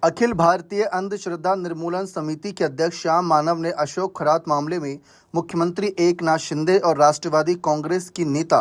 अखिल भारतीय अंधश्रद्धा निर्मूलन समिति के अध्यक्ष श्याम मानव ने अशोक खरात मामले में मुख्यमंत्री एकनाथ शिंदे और राष्ट्रवादी कांग्रेस की नेता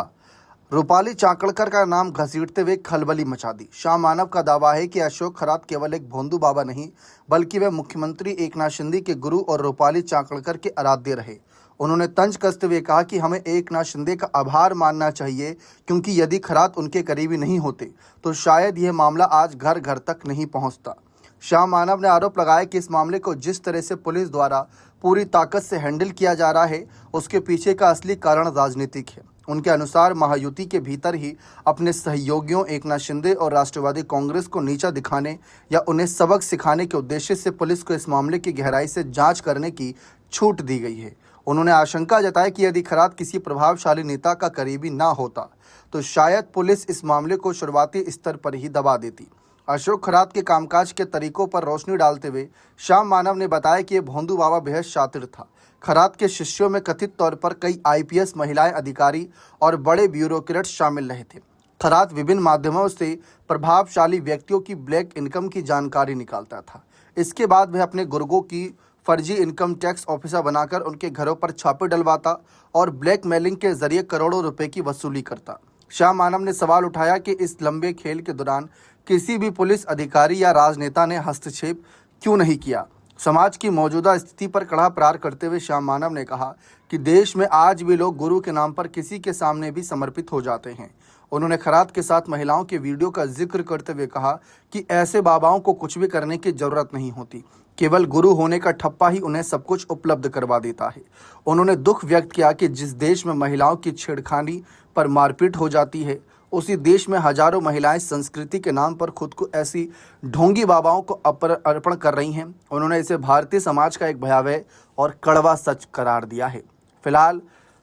रूपाली चाकणकर का नाम घसीटते हुए खलबली मचा दी। श्याम मानव का दावा है कि अशोक खरात केवल एक भोंदू बाबा नहीं, बल्कि वह मुख्यमंत्री एकनाथ शिंदे के गुरु और रूपाली चाकणकर के आराध्य रहे। उन्होंने तंज कसते हुए कहा कि हमें एकनाथ शिंदे का आभार मानना चाहिए, क्योंकि यदि खरात उनके करीबी नहीं होते तो शायद यह मामला आज घर घर तक नहीं पहुंचता। श्याम मानव ने आरोप लगाया कि इस मामले को जिस तरह से पुलिस द्वारा पूरी ताकत से हैंडल किया जा रहा है, उसके पीछे का असली कारण राजनीतिक है। उनके अनुसार महायुति के भीतर ही अपने सहयोगियों एकनाथ शिंदे और राष्ट्रवादी कांग्रेस को नीचा दिखाने या उन्हें सबक सिखाने के उद्देश्य से पुलिस को इस मामले की गहराई से जांच करने की छूट दी गई है। उन्होंने आशंका जताई कि यदि खरात किसी प्रभावशाली नेता का करीबी ना होता तो शायद पुलिस इस मामले को शुरुआती स्तर पर ही दबा देती। अशोक खरात के कामकाज के तरीकों पर रोशनी डालते हुए श्याम मानव ने बताया कि ये भोंदू बाबा बेहद शातिर था। खरात के शिष्यों में कथित तौर पर कई आईपीएस महिलाएं अधिकारी और बड़े ब्यूरोक्रेट्स शामिल रहे थे। खरात विभिन्न माध्यमों से प्रभावशाली व्यक्तियों की ब्लैक इनकम की जानकारी निकालता था। इसके बाद वह अपने गुर्गों की फर्जी इनकम टैक्स ऑफिसर बनाकर उनके घरों पर छापे डलवाता और ब्लैकमेलिंग के जरिए करोड़ों रुपए की वसूली करता। श्याम मानव ने सवाल उठाया कि इस लंबे खेल के दौरान किसी भी पुलिस अधिकारी या राजनेता ने हस्तक्षेप क्यों नहीं किया। समाज की मौजूदा स्थिति पर कड़ा प्रहार करते हुए श्याम मानव ने कहा कि देश में आज भी लोग गुरु के नाम पर किसी के सामने भी समर्पित हो जाते हैं। उन्होंने खरात के साथ महिलाओं के वीडियो का जिक्र करते हुए कहा कि ऐसे बाबाओं को कुछ भी करने की जरूरत नहीं होती, केवल गुरु होने का ठप्पा ही उन्हें सब कुछ उपलब्ध करवा देता है। उन्होंने दुख व्यक्त किया कि जिस देश में महिलाओं की छेड़खानी पर मारपीट हो जाती है, उसी देश में हजारों महिलाएं संस्कृति के नाम पर खुद को ऐसी ढोंगी बाबाओं को अर्पण कर रही हैं। उन्होंने इसे भारतीय समाज का एक भयावह और कड़वा सच करार दिया है। फिलहाल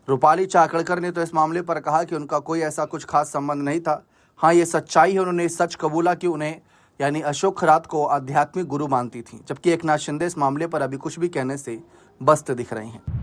रूपाली चाकणकर ने तो इस मामले पर कहा कि उनका कोई ऐसा कुछ खास संबंध नहीं था। हाँ, ये सच्चाई है। उन्होंने सच कबूला कि उन्हें यानी अशोक खरात को आध्यात्मिक गुरु मानती थी, जबकि एकनाथ शिंदे इस मामले पर अभी कुछ भी कहने से बस्त दिख रहे हैं।